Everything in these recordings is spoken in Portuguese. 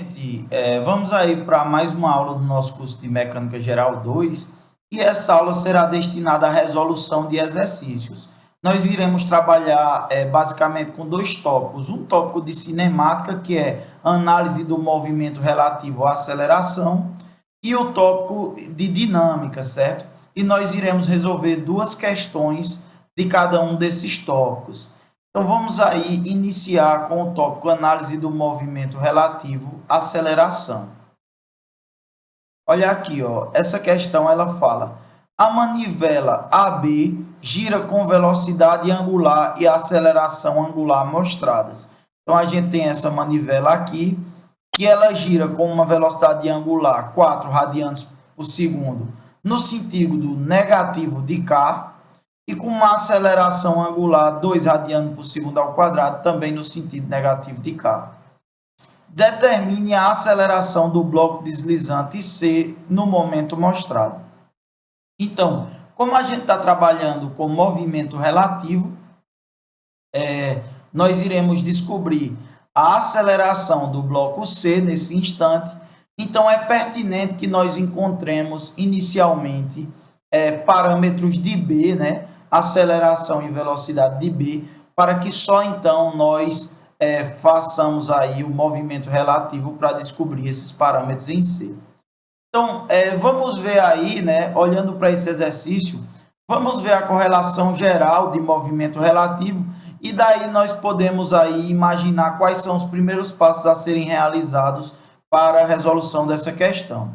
Gente, vamos aí para mais uma aula do nosso curso de Mecânica Geral 2 e essa aula será destinada à resolução de exercícios. Nós iremos trabalhar basicamente com dois tópicos, um tópico de cinemática, que é análise do movimento relativo à aceleração, e o tópico de dinâmica, certo? E nós iremos resolver duas questões de cada um desses tópicos. Então, vamos aí iniciar com o tópico análise do movimento relativo à aceleração. Olha aqui, ó, essa questão ela fala: a manivela AB gira com velocidade angular e aceleração angular mostradas. Então, a gente tem essa manivela aqui, que ela gira com uma velocidade angular 4 radianos por segundo no sentido negativo de K, e com uma aceleração angular 2 radianos por segundo ao quadrado, também no sentido negativo de K. Determine a aceleração do bloco deslizante C no momento mostrado. Então, como a gente está trabalhando com movimento relativo, nós iremos descobrir a aceleração do bloco C nesse instante. Então, é pertinente que nós encontremos inicialmente parâmetros de B, né? Aceleração e velocidade de B, para que só então nós façamos aí o movimento relativo para descobrir esses parâmetros em C. Então, vamos ver aí, né, olhando para esse exercício, vamos ver a correlação geral de movimento relativo e daí nós podemos aí imaginar quais são os primeiros passos a serem realizados para a resolução dessa questão.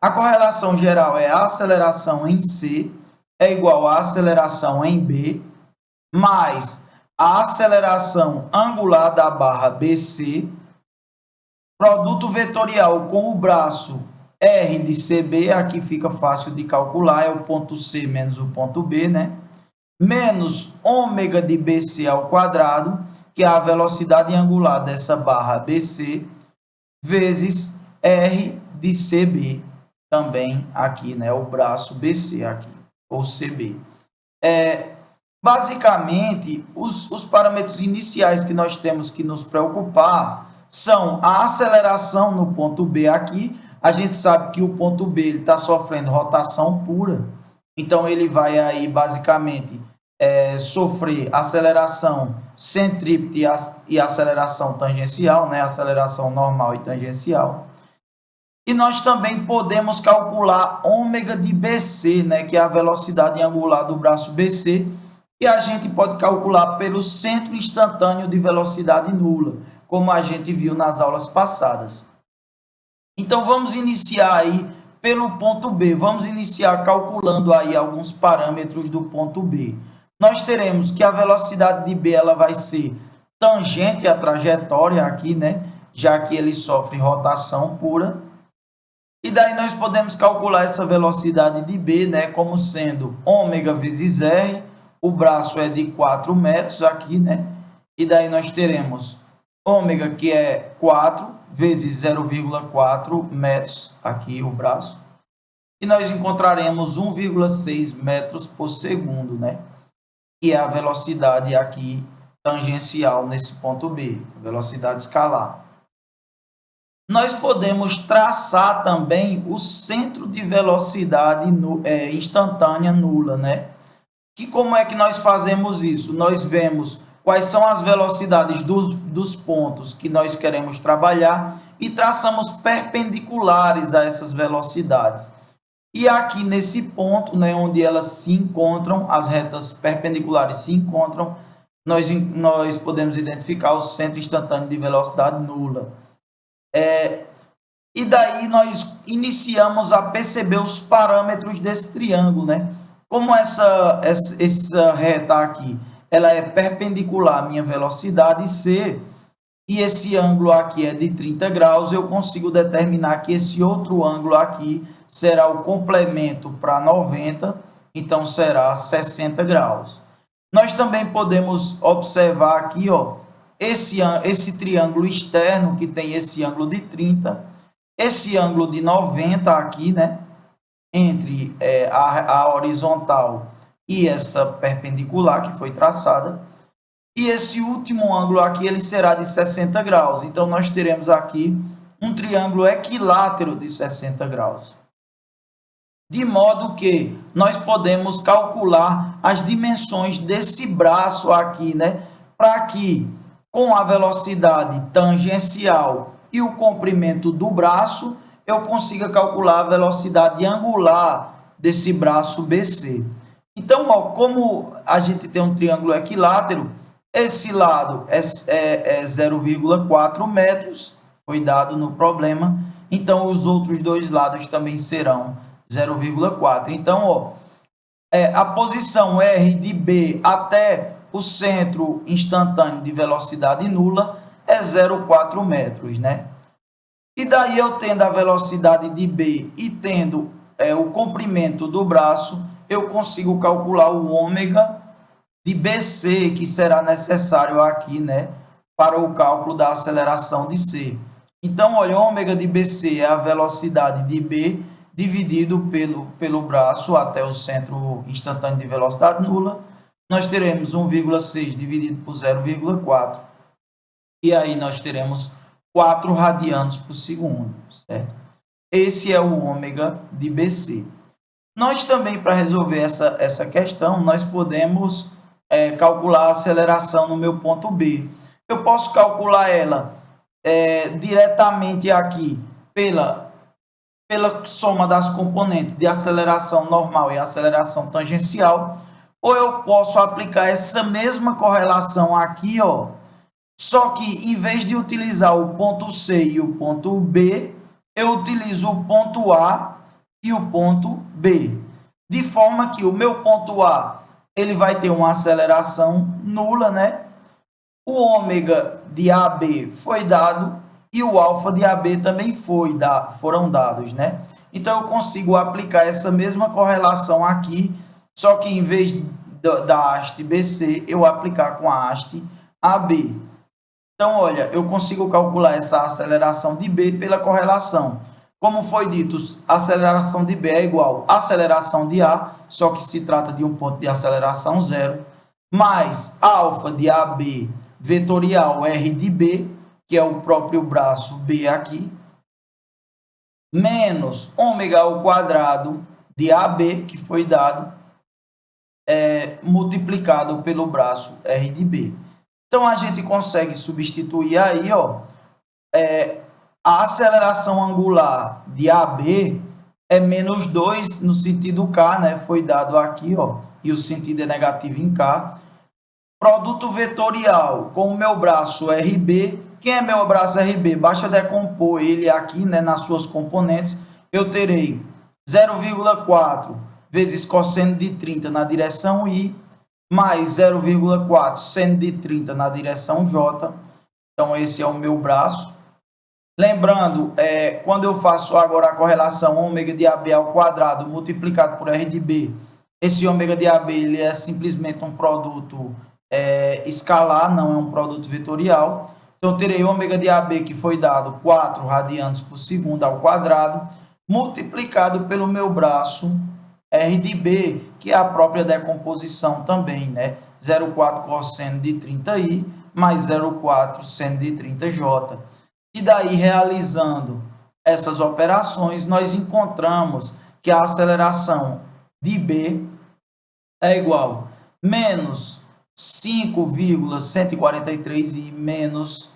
A correlação geral é a aceleração em C é igual à aceleração em B, mais a aceleração angular da barra BC, produto vetorial com o braço R de CB, aqui fica fácil de calcular, é o ponto C menos o ponto B, né? Menos ômega de BC ao quadrado, que é a velocidade angular dessa barra BC, vezes R de CB, também aqui, né? O braço BC aqui, ou CB. Basicamente, os parâmetros iniciais que nós temos que nos preocupar são a aceleração no ponto B aqui. A gente sabe que o ponto B está sofrendo rotação pura, então ele vai aí basicamente sofrer aceleração centrípeta e aceleração tangencial, né? Aceleração normal e tangencial. E nós também podemos calcular ômega de BC, né? Que é a velocidade angular do braço BC, e a gente pode calcular pelo centro instantâneo de velocidade nula, como a gente viu nas aulas passadas. Então, vamos iniciar aí pelo ponto B. Vamos iniciar calculando aí alguns parâmetros do ponto B. Nós teremos que a velocidade de B ela vai ser tangente à trajetória aqui, né? Já que ele sofre rotação pura. E daí nós podemos calcular essa velocidade de B, né? Como sendo ômega vezes R. O braço é de 4 metros aqui, né? E daí nós teremos ômega, que é 4 vezes 0,4 metros, aqui o braço. E nós encontraremos 1,6 metros por segundo, né? Que é a velocidade aqui tangencial nesse ponto B, velocidade escalar. Nós podemos traçar também o centro de velocidade instantânea nula, né? Que como é que nós fazemos isso? Nós vemos quais são as velocidades dos pontos que nós queremos trabalhar e traçamos perpendiculares a essas velocidades. E aqui nesse ponto, né, onde elas se encontram, as retas perpendiculares se encontram, nós podemos identificar o centro instantâneo de velocidade nula. E daí nós iniciamos a perceber os parâmetros desse triângulo, né? Como essa reta aqui, ela é perpendicular à minha velocidade C, e esse ângulo aqui é de 30 graus, eu consigo determinar que esse outro ângulo aqui será o complemento para 90, então será 60 graus. Nós também podemos observar aqui, ó, esse triângulo externo que tem esse ângulo de 30, esse ângulo de 90 aqui, né? Entre a horizontal e essa perpendicular que foi traçada. e esse último ângulo aqui ele será de 60 graus. Então, nós teremos aqui um triângulo equilátero de 60 graus. De modo que nós podemos calcular as dimensões desse braço aqui, né? Para que, com a velocidade tangencial e o comprimento do braço, eu consiga calcular a velocidade angular desse braço BC. Então, ó, como a gente tem um triângulo equilátero, esse lado é 0,4 metros, foi dado no problema. Então, os outros dois lados também serão 0,4. Então, ó, a posição R de B até o centro instantâneo de velocidade nula é 0,4 metros, né? E daí eu tendo a velocidade de B e tendo o comprimento do braço, eu consigo calcular o ômega de BC, que será necessário aqui, né, para o cálculo da aceleração de C. Então, olha, ômega de BC é a velocidade de B dividido pelo braço até o centro instantâneo de velocidade nula. Nós teremos 1,6 dividido por 0,4. E aí nós teremos 4 radianos por segundo, certo? Esse é o ômega de BC. Nós também, para resolver essa questão, nós podemos calcular a aceleração no meu ponto B. Eu posso calcular ela diretamente aqui pela soma das componentes de aceleração normal e aceleração tangencial, ou eu posso aplicar essa mesma correlação aqui, ó, só que em vez de utilizar o ponto C e o ponto B, eu utilizo o ponto A e o ponto B, de forma que o meu ponto A ele vai ter uma aceleração nula, né? O ômega de AB foi dado e o alfa de AB também foram dados, né? Então, eu consigo aplicar essa mesma correlação aqui, só que em vez da haste BC, eu aplicar com a haste AB. Então, olha, eu consigo calcular essa aceleração de B pela correlação. Como foi dito, a aceleração de B é igual à aceleração de A, só que se trata de um ponto de aceleração zero, mais alfa de AB vetorial R de B, que é o próprio braço B aqui, menos ômega ao quadrado de AB, que foi dado, multiplicado pelo braço R de B. Então, a gente consegue substituir aí, ó, a aceleração angular de AB é menos 2 no sentido K, né? Foi dado aqui, ó, e o sentido é negativo em K. Produto vetorial com o meu braço RB. Quem é meu braço RB? Basta decompor ele aqui, né, nas suas componentes. Eu terei 0,4 vezes cosseno de 30 na direção I, mais 0,4 seno de 30 na direção J. Então, esse é o meu braço. Lembrando, quando eu faço agora a correlação ômega de AB ao quadrado multiplicado por R de B, esse ômega de AB ele é simplesmente um produto escalar, não é um produto vetorial. Então, eu terei ômega de AB, que foi dado 4 radianos por segundo ao quadrado, multiplicado pelo meu braço R de B, que é a própria decomposição também, né? 0,4 cosseno de 30i mais 0,4 seno de 30j. E daí, realizando essas operações, nós encontramos que a aceleração de B é igual a menos 5,143 e menos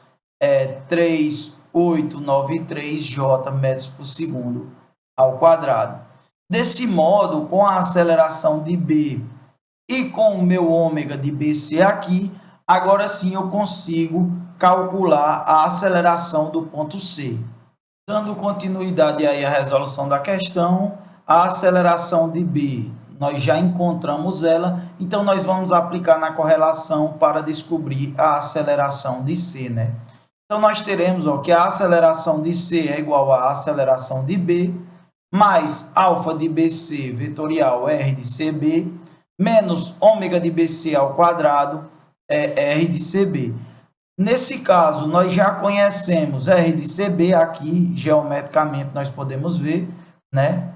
3,893 J metros por segundo ao quadrado. Desse modo, com a aceleração de B e com o meu ômega de BC aqui, agora sim eu consigo calcular a aceleração do ponto C. Dando continuidade aí à resolução da questão, a aceleração de B, nós já encontramos ela, então nós vamos aplicar na correlação para descobrir a aceleração de C, né? Então, nós teremos que a aceleração de C é igual à aceleração de B, mais alfa de BC vetorial R de CB, menos ômega de BC ao quadrado R de CB. Nesse caso, nós já conhecemos R de CB, aqui, geometricamente, nós podemos ver, né?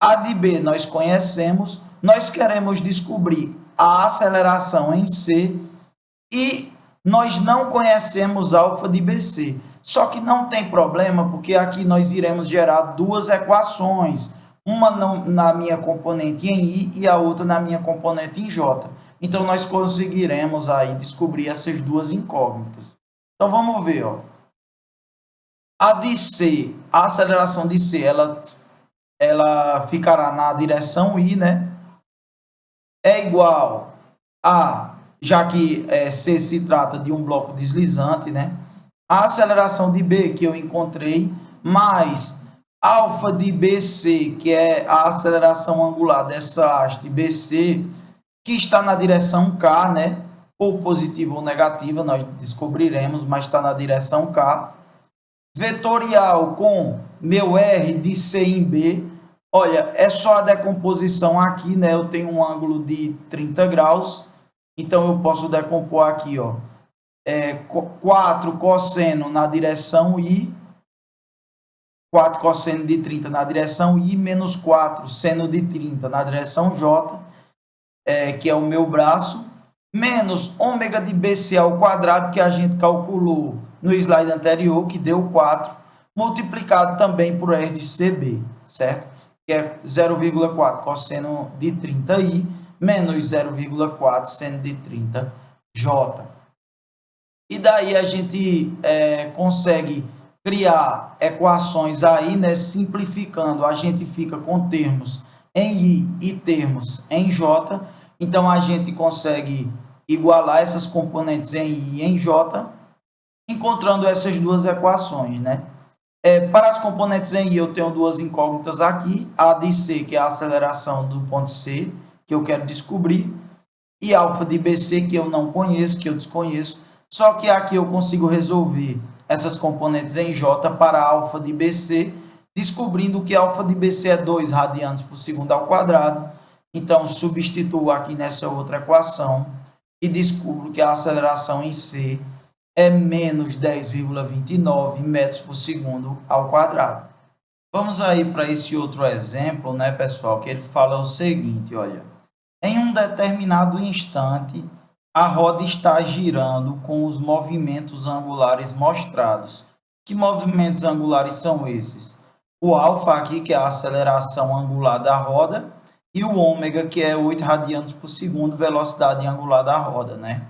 A de B nós conhecemos, nós queremos descobrir a aceleração em C, e nós não conhecemos alfa de BC. Só que não tem problema, porque aqui nós iremos gerar duas equações, uma na minha componente em I e a outra na minha componente em J. Então, nós conseguiremos aí descobrir essas duas incógnitas. Então, vamos ver, ó. A de C, a aceleração de C, ela ficará na direção I, né? É igual a, já que C se trata de um bloco deslizante, né? A aceleração de B que eu encontrei, mais alfa de BC, que é a aceleração angular dessa haste BC, que está na direção K, né? Ou positiva ou negativa, nós descobriremos, mas está na direção K. Vetorial com meu R de C em B. Olha, é só a decomposição aqui, né? Eu tenho um ângulo de 30 graus, então eu posso decompor aqui, ó. 4 cosseno na direção I, 4 cosseno de 30 na direção I, menos 4 seno de 30 na direção J, que é o meu braço, menos ômega de BC ao quadrado, que a gente calculou no slide anterior, que deu 4, multiplicado também por R de CB, certo? Que é 0,4 cosseno de 30I, menos 0,4 seno de 30J. E daí a gente consegue criar equações aí, né? Simplificando, a gente fica com termos em I e termos em J. Então, a gente consegue igualar essas componentes em I e em J, encontrando essas duas equações, né? Para as componentes em I, eu tenho duas incógnitas aqui. A de C, que é a aceleração do ponto C, que eu quero descobrir, e alfa de BC, que eu não conheço, que eu desconheço. Só que aqui eu consigo resolver essas componentes em J para alfa de BC, descobrindo que alfa de BC é 2 radianos por segundo ao quadrado. Então, substituo aqui nessa outra equação e descubro que a aceleração em C é menos 10,29 metros por segundo ao quadrado. Vamos aí para esse outro exemplo, né, pessoal, que ele fala o seguinte, olha. Em um determinado instante, a roda está girando com os movimentos angulares mostrados. Que movimentos angulares são esses? O alfa aqui, que é a aceleração angular da roda, e o ômega, que é 8 radianos por segundo, velocidade angular da roda, né?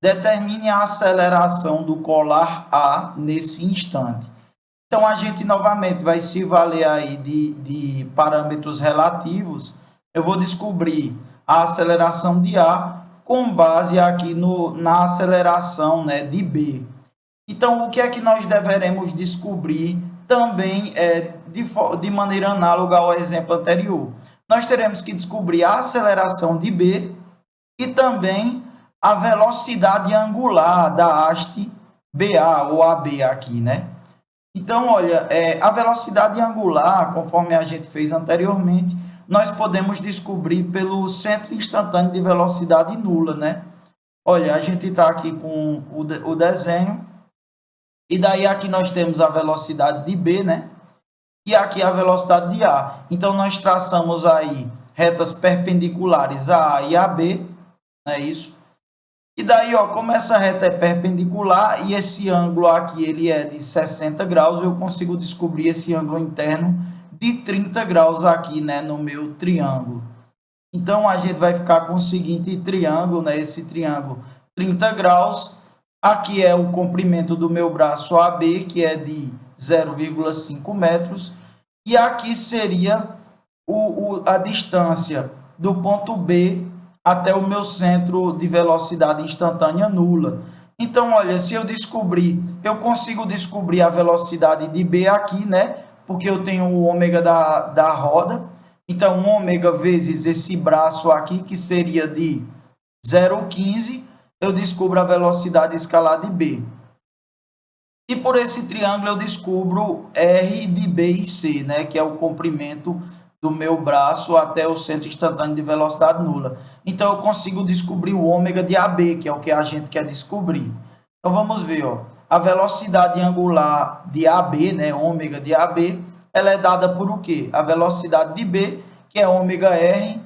Determine a aceleração do colar A nesse instante. Então, a gente novamente vai se valer aí de parâmetros relativos. Eu vou descobrir a aceleração de A com base aqui na aceleração, né, de B. Então, o que é que nós deveremos descobrir também de maneira análoga ao exemplo anterior? Nós teremos que descobrir a aceleração de B e também a velocidade angular da haste BA ou AB aqui, né? Então, olha, a velocidade angular, conforme a gente fez anteriormente, nós podemos descobrir pelo centro instantâneo de velocidade nula, né? Olha, a gente está aqui com o desenho, e daí aqui nós temos a velocidade de B, né? E aqui a velocidade de A. Então, nós traçamos aí retas perpendiculares a A e a B, não é isso? E daí, ó, como essa reta é perpendicular e esse ângulo aqui ele é de 60 graus, eu consigo descobrir esse ângulo interno de 30 graus aqui, né, no meu triângulo. Então, a gente vai ficar com o seguinte triângulo, né, esse triângulo 30 graus. Aqui é o comprimento do meu braço AB, que é de 0,5 metros. E aqui seria a distância do ponto B até o meu centro de velocidade instantânea nula. Então, olha, se eu consigo descobrir a velocidade de B aqui, né? Porque eu tenho o ômega da roda. Então, ômega vezes esse braço aqui, que seria de 0,15, eu descubro a velocidade escalar de B. E por esse triângulo eu descubro R de B e C, né? Que é o comprimento do meu braço até o centro instantâneo de velocidade nula. Então, eu consigo descobrir o ômega de AB, que é o que a gente quer descobrir. Então, vamos ver, ó. A velocidade angular de AB, né, ômega de AB, ela é dada por o quê? A velocidade de B, que é ômega R,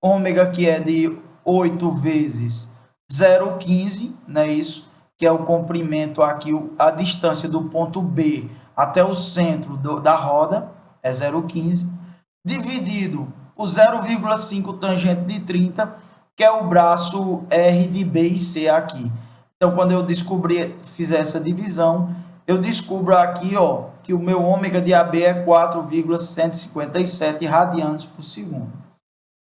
ômega que é de 8 vezes 0,15, não é isso? Que é o comprimento aqui, a distância do ponto B até o centro da roda, é 0,15, dividido por 0,5 tangente de 30, que é o braço R de B e C aqui. Então, quando eu fizer essa divisão, eu descubro aqui, ó, que o meu ômega de AB é 4,157 radianos por segundo.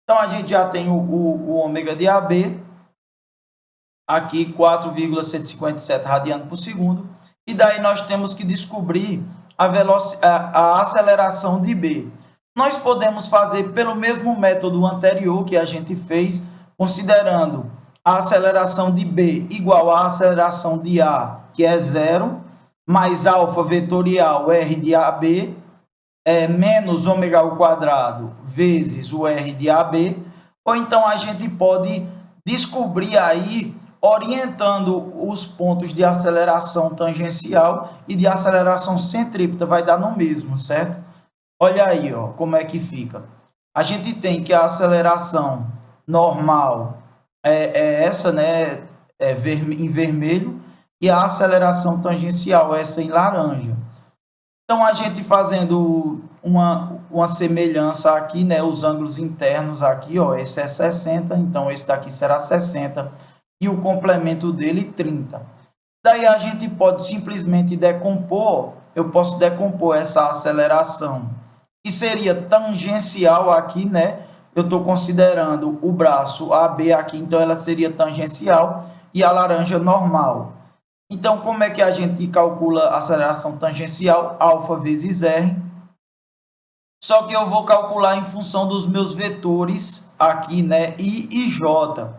Então, a gente já tem o ômega de AB, aqui 4,157 radianos por segundo, e daí nós temos que descobrir a aceleração de B. Nós podemos fazer pelo mesmo método anterior que a gente fez, considerando a aceleração de B igual à aceleração de A, que é zero, mais alfa vetorial R de AB, menos ômega ao quadrado vezes o R de AB, ou então a gente pode descobrir aí, orientando os pontos de aceleração tangencial e de aceleração centrípeta, vai dar no mesmo, certo? Olha aí, ó, como é que fica. A gente tem que a aceleração normal é essa, né, em vermelho, e a aceleração tangencial, essa em laranja. Então, a gente fazendo uma semelhança aqui, né, os ângulos internos aqui, ó, esse é 60, então esse daqui será 60, e o complemento dele 30. Daí a gente pode simplesmente decompor, eu posso decompor essa aceleração, que seria tangencial aqui, né? Eu estou considerando o braço AB aqui, então ela seria tangencial, e a laranja normal. Então, como é que a gente calcula a aceleração tangencial? Alfa vezes R. Só que eu vou calcular em função dos meus vetores aqui, né? I e J.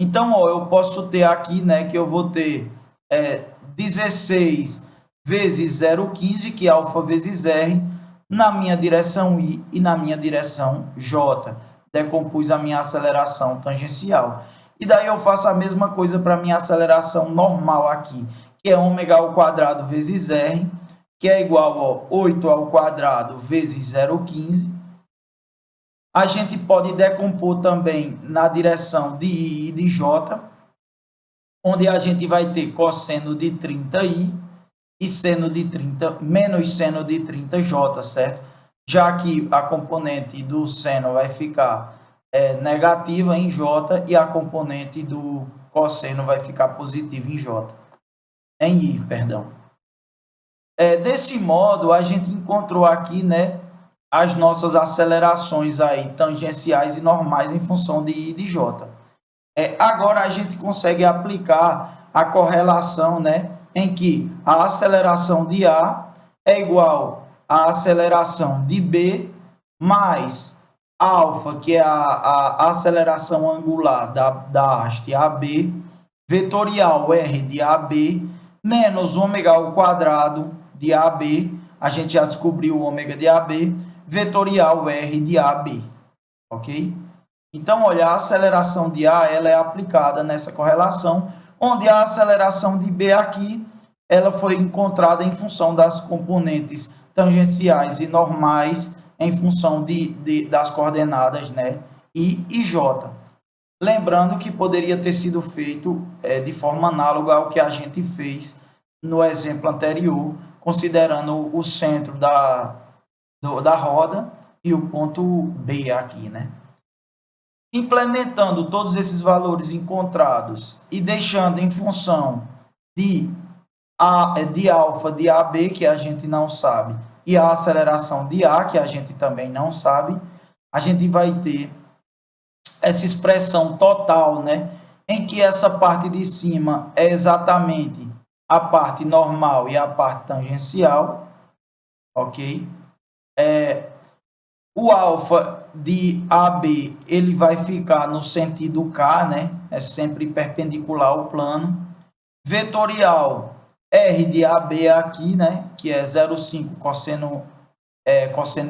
Então, ó, eu posso ter aqui, né, que eu vou ter 16 vezes 0,15, que é alfa vezes R, na minha direção I e na minha direção J. Decompus a minha aceleração tangencial. E daí eu faço a mesma coisa para a minha aceleração normal aqui, que é ômega ao quadrado vezes R, que é igual a 8 ao quadrado vezes 0,15. A gente pode decompor também na direção de I e de J, onde a gente vai ter cosseno de 30I e seno de 30 menos seno de 30J, certo? Já que a componente do seno vai ficar negativa em J e a componente do cosseno vai ficar positiva em J. Em I, perdão. Desse modo, a gente encontrou aqui, né, as nossas acelerações aí, tangenciais e normais em função de I e de J. Agora a gente consegue aplicar a correlação, né, em que a aceleração de A é igual à aceleração de B mais alfa, que é a aceleração angular da haste AB, vetorial R de AB, menos ômega ao quadrado de AB, a gente já descobriu o ômega de AB, vetorial R de AB, ok? Então, olha, a aceleração de A ela é aplicada nessa correlação, onde a aceleração de B aqui, ela foi encontrada em função das componentes tangenciais e normais, em função das coordenadas, né, I e J. Lembrando que poderia ter sido feito de forma análoga ao que a gente fez no exemplo anterior, considerando o centro da roda e o ponto B aqui, né? Implementando todos esses valores encontrados e deixando em função de alfa de AB, que a gente não sabe, e a aceleração de A, que a gente também não sabe, a gente vai ter essa expressão total, né, em que essa parte de cima é exatamente a parte normal e a parte tangencial, ok? O alfa de AB, ele vai ficar no sentido K, né? É sempre perpendicular ao plano. Vetorial, R de AB aqui, né? Que é 0,5 cosseno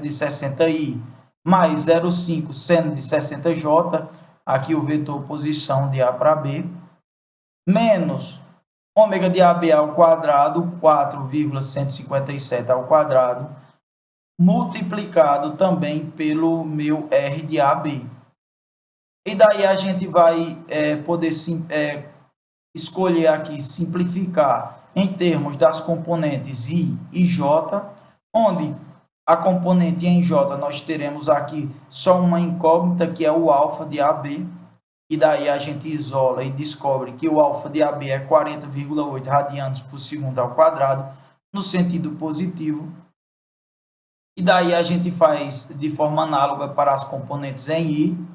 de 60i mais 0,5 seno de 60j, aqui o vetor posição de A para B, menos ômega de AB ao quadrado, 4,157 ao quadrado, multiplicado também pelo meu R de AB. E daí a gente vai poder escolher aqui simplificar em termos das componentes I e J, onde a componente em J nós teremos aqui só uma incógnita, que é o alfa de AB, e daí a gente isola e descobre que o alfa de AB é 40,8 radianos por segundo ao quadrado, no sentido positivo. E daí a gente faz de forma análoga para as componentes em I,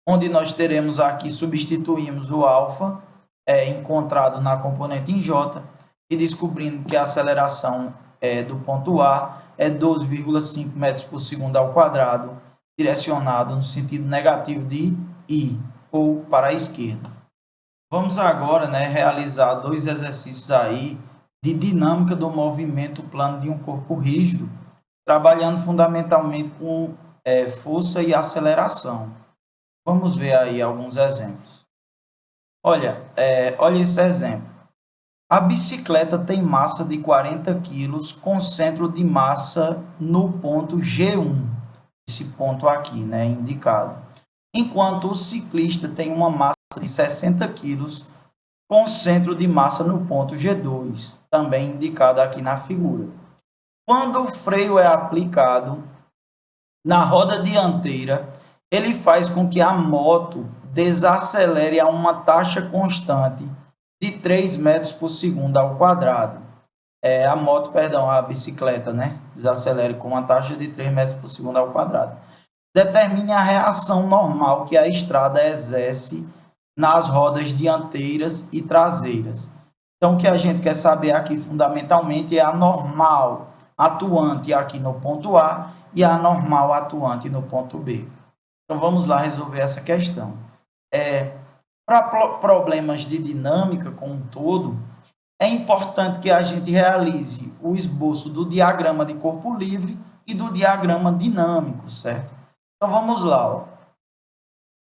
onde nós teremos aqui, substituímos o alfa encontrado na componente em J, e descobrindo que a aceleração do ponto A é 12,5 metros por segundo ao quadrado, direcionado no sentido negativo de I, ou para a esquerda. Vamos agora, realizar dois exercícios aí de dinâmica do movimento plano de um corpo rígido, trabalhando fundamentalmente com força e aceleração. Vamos ver aí alguns exemplos. Olha esse exemplo. A bicicleta tem massa de 40 kg com centro de massa no ponto G1, esse ponto aqui, indicado. Enquanto o ciclista tem uma massa de 60 kg com centro de massa no ponto G2, também indicado aqui na figura. Quando o freio é aplicado na roda dianteira, ele faz com que a moto desacelere a uma taxa constante de 3 metros por segundo ao quadrado. A bicicleta, desacelere com uma taxa de 3 metros por segundo ao quadrado. Determine a reação normal que a estrada exerce nas rodas dianteiras e traseiras. Então, o que a gente quer saber aqui fundamentalmente é a normal atuante aqui no ponto A e a normal atuante no ponto B. Então, vamos lá resolver essa questão. Para problemas de dinâmica como um todo, é importante que a gente realize o esboço do diagrama de corpo livre e do diagrama dinâmico, certo? Então, vamos lá. Ó.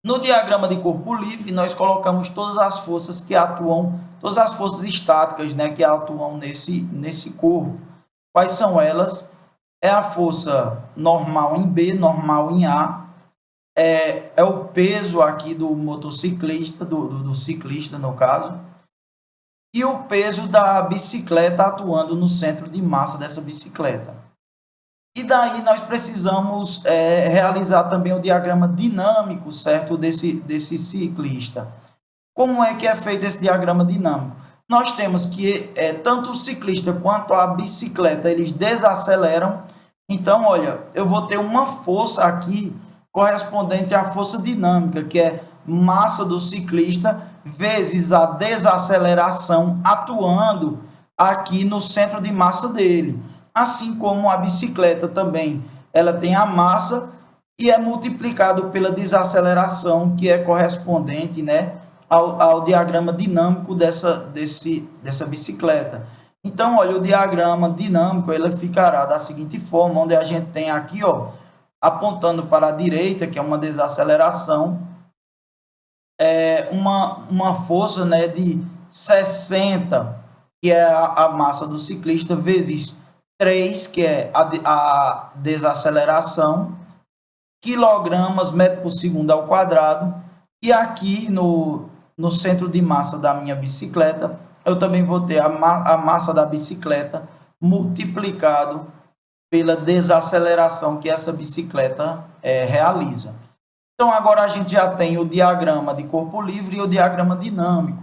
No diagrama de corpo livre, nós colocamos todas as forças que atuam, todas as forças estáticas, que atuam nesse corpo. Quais são elas? É a força normal em B, normal em A, é o peso aqui do motociclista, do ciclista no caso, e o peso da bicicleta atuando no centro de massa dessa bicicleta. E daí nós precisamos realizar também o diagrama dinâmico, certo, desse ciclista. Como é que é feito esse diagrama dinâmico? Nós temos que tanto o ciclista quanto a bicicleta, eles desaceleram. Então, olha, eu vou ter uma força aqui correspondente à força dinâmica, que é massa do ciclista vezes a desaceleração atuando aqui no centro de massa dele. Assim como a bicicleta também, ela tem a massa e é multiplicado pela desaceleração, que é correspondente ao diagrama dinâmico dessa bicicleta. Então, olha, o diagrama dinâmico ele ficará da seguinte forma, onde a gente tem aqui, ó, apontando para a direita, que é uma desaceleração, uma força de 60, que é a massa do ciclista, vezes 3, que é a desaceleração, quilogramas metro por segundo ao quadrado, e aqui no centro de massa da minha bicicleta, eu também vou ter a massa da bicicleta multiplicado pela desaceleração que essa bicicleta realiza. Então, agora a gente já tem o diagrama de corpo livre e o diagrama dinâmico.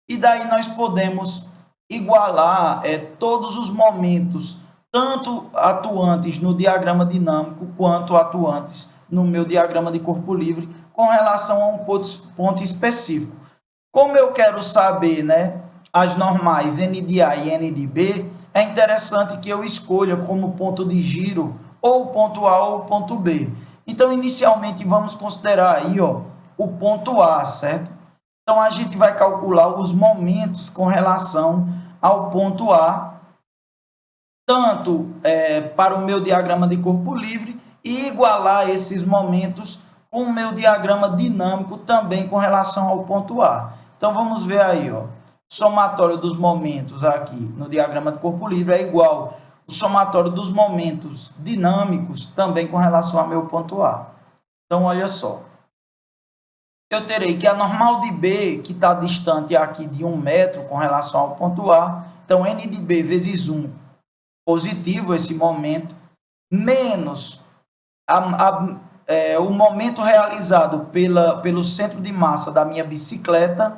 E daí nós podemos igualar todos os momentos, tanto atuantes no diagrama dinâmico, quanto atuantes no meu diagrama de corpo livre, com relação a um ponto específico. Como eu quero saber as normais N de A e N de B, é interessante que eu escolha como ponto de giro ou o ponto A ou o ponto B. Então, inicialmente, vamos considerar aí o ponto A, certo? Então, a gente vai calcular os momentos com relação ao ponto A, tanto para o meu diagrama de corpo livre e igualar esses momentos com o meu diagrama dinâmico também com relação ao ponto A. Então, vamos ver aí, somatório dos momentos aqui no diagrama de corpo livre é igual o somatório dos momentos dinâmicos também com relação ao meu ponto A. Então, olha só. eu terei que a normal de B, que está distante aqui de 1 metro com relação ao ponto A, então N de B vezes 1, positivo esse momento, menos o momento realizado pelo centro de massa da minha bicicleta,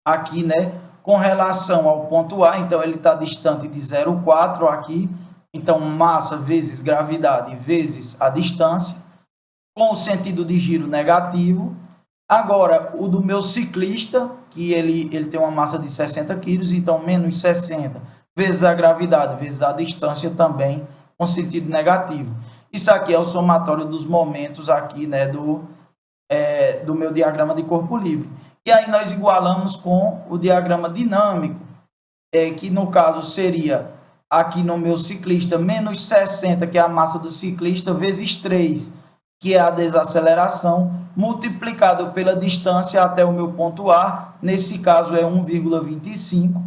aqui, né, com relação ao ponto A, então ele está distante de 0,4 aqui, então massa vezes gravidade vezes a distância, com o sentido de giro negativo. Agora, o do meu ciclista, que ele tem uma massa de 60 quilos, então menos 60 vezes a gravidade vezes a distância também com sentido negativo. Isso aqui é o somatório dos momentos aqui, né, do meu diagrama de corpo livre. E aí nós igualamos com o diagrama dinâmico, que no caso seria aqui no meu ciclista menos 60, que é a massa do ciclista, vezes 3, que é a desaceleração, multiplicado pela distância até o meu ponto A, nesse caso é 1,25,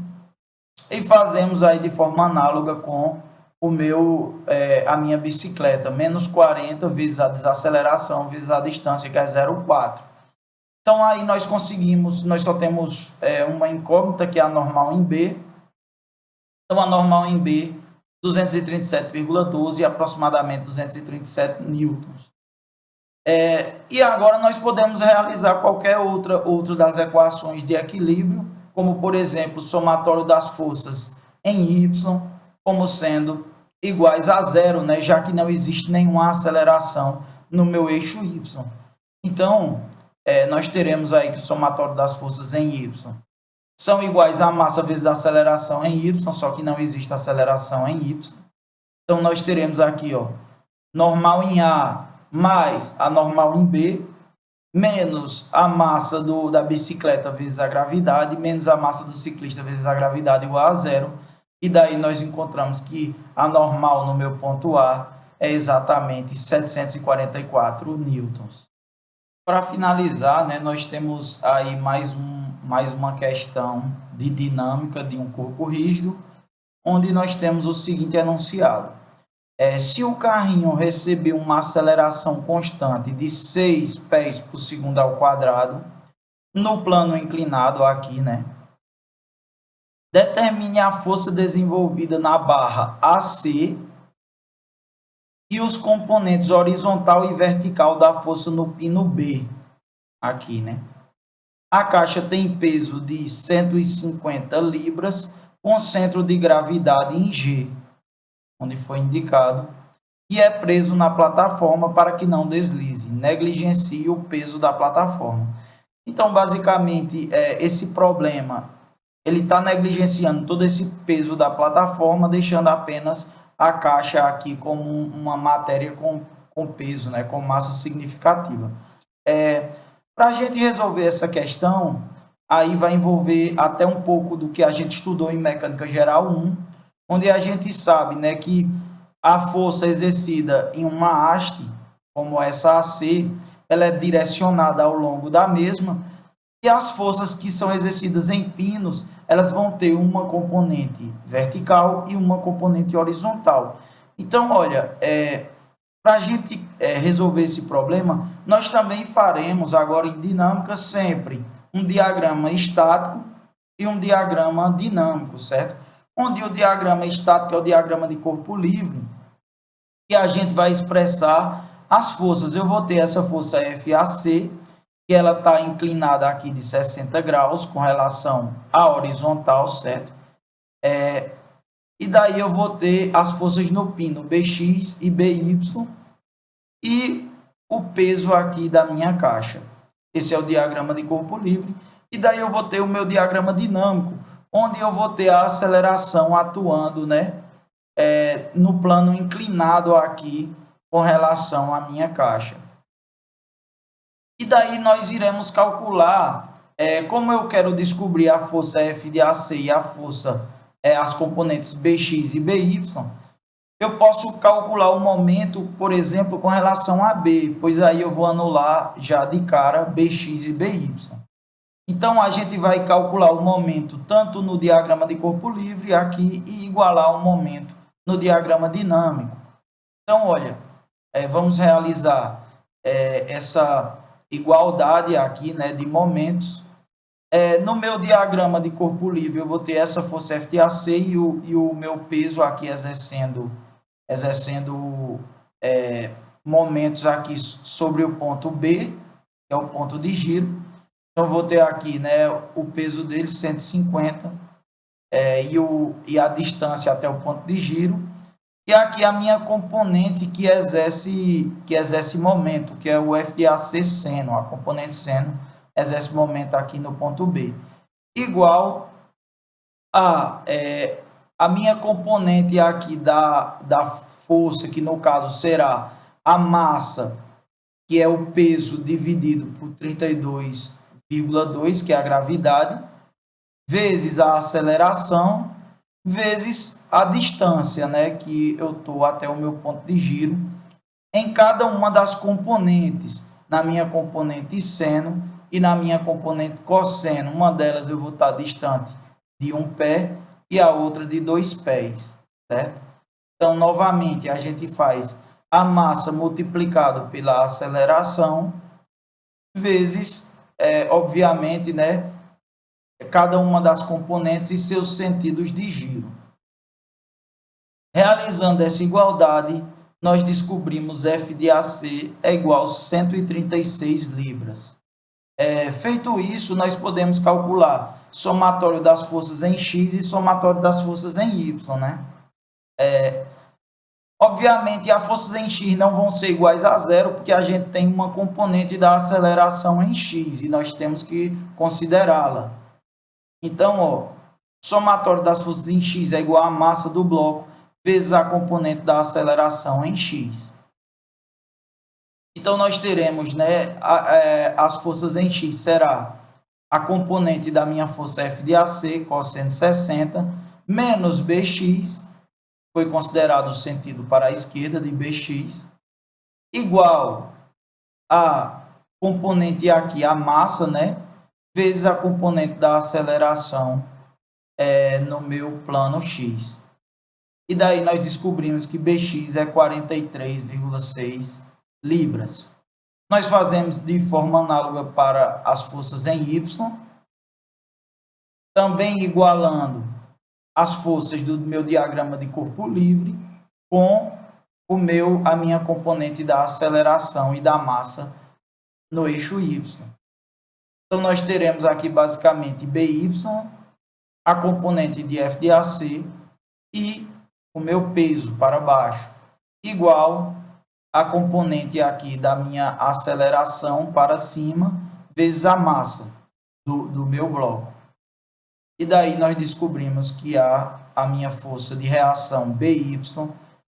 e fazemos aí de forma análoga com a minha bicicleta, menos 40 vezes a desaceleração vezes a distância, que é 0,4. Então, aí nós conseguimos, nós só temos uma incógnita, que é a normal em B. Então, a normal em B, 237,12 e aproximadamente 237 newtons. E agora nós podemos realizar qualquer outra das equações de equilíbrio, como, por exemplo, o somatório das forças em Y, como sendo iguais a zero, né, já que não existe nenhuma aceleração no meu eixo Y. Então, nós teremos aí que o somatório das forças em Y são iguais a massa vezes a aceleração em Y, só que não existe aceleração em Y. Então, nós teremos aqui, ó, normal em A mais a normal em B, menos a massa da bicicleta vezes a gravidade, menos a massa do ciclista vezes a gravidade igual a zero. E daí nós encontramos que a normal no meu ponto A é exatamente 744 newtons. Para finalizar, né, nós temos aí mais uma questão de dinâmica de um corpo rígido, onde nós temos o seguinte enunciado. Se o carrinho receber uma aceleração constante de 6 pés por segundo ao quadrado, no plano inclinado aqui, né, determine a força desenvolvida na barra AC e os componentes horizontal e vertical da força no pino B, aqui, né. A caixa tem peso de 150 libras, com centro de gravidade em G, onde foi indicado, e é preso na plataforma para que não deslize, negligencie o peso da plataforma. Então, basicamente, esse problema, ele está negligenciando todo esse peso da plataforma, deixando apenas a caixa aqui como uma matéria com peso, né, com massa significativa. Para a gente resolver essa questão, aí vai envolver até um pouco do que a gente estudou em Mecânica Geral 1, onde a gente sabe, né, que a força exercida em uma haste, como essa AC, ela é direcionada ao longo da mesma, e as forças que são exercidas em pinos, elas vão ter uma componente vertical e uma componente horizontal. Então, olha, para a gente resolver esse problema, nós também faremos agora em dinâmica sempre um diagrama estático e um diagrama dinâmico, certo? Onde o diagrama estático é o diagrama de corpo livre, e a gente vai expressar as forças. Eu vou ter essa força FAC, que ela está inclinada aqui de 60 graus com relação à horizontal, certo? E daí eu vou ter as forças no pino BX e BY e o peso aqui da minha caixa. Esse é o diagrama de corpo livre. E daí eu vou ter o meu diagrama dinâmico, onde eu vou ter a aceleração atuando, né, no plano inclinado aqui com relação à minha caixa. E daí nós iremos calcular, como eu quero descobrir a força F de AC e a força, as componentes BX e BY, eu posso calcular o momento, por exemplo, com relação a B, pois aí eu vou anular já de cara BX e BY. Então, a gente vai calcular o momento tanto no diagrama de corpo livre aqui e igualar o momento no diagrama dinâmico. Então, olha, vamos realizar igualdade aqui, né, de momentos. No meu diagrama de corpo livre, eu vou ter essa força FTAC e o meu peso aqui exercendo momentos aqui sobre o ponto B, que é o ponto de giro. Então, eu vou ter aqui, né, o peso dele, 150, e a distância até o ponto de giro. E aqui a minha componente que exerce momento, que é o FDAC seno, a componente seno exerce momento aqui no ponto B. Igual a minha componente aqui da força, que no caso será a massa, que é o peso dividido por 32,2, que é a gravidade, vezes a aceleração, vezes a distância, né, que eu estou até o meu ponto de giro, em cada uma das componentes, na minha componente seno e na minha componente cosseno. Uma delas eu vou estar distante de um pé e a outra de 2 pés, certo? Então, novamente, a gente faz a massa multiplicado pela aceleração, vezes, obviamente, né, cada uma das componentes e seus sentidos de giro. Realizando essa igualdade, nós descobrimos F de AC é igual a 136 libras. Feito isso, nós podemos calcular somatório das forças em X e somatório das forças em Y, né? Obviamente, as forças em X não vão ser iguais a zero, porque a gente tem uma componente da aceleração em X e nós temos que considerá-la. Então, ó, somatório das forças em X é igual à massa do bloco vezes a componente da aceleração em X. Então, nós teremos, né, as forças em X será a componente da minha força F de AC, cosseno 60, menos BX, foi considerado o sentido para a esquerda de BX, igual a componente aqui, a massa, né, vezes a componente da aceleração no meu plano X. E daí nós descobrimos que BX é 43,6 libras. Nós fazemos de forma análoga para as forças em Y, também igualando as forças do meu diagrama de corpo livre com a minha componente da aceleração e da massa no eixo Y. Então, nós teremos aqui basicamente BY, a componente de F de AC e o meu peso para baixo, igual a componente aqui da minha aceleração para cima, vezes a massa do meu bloco. E daí nós descobrimos que a minha força de reação BY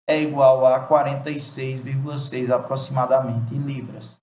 é igual a 46,6 aproximadamente libras.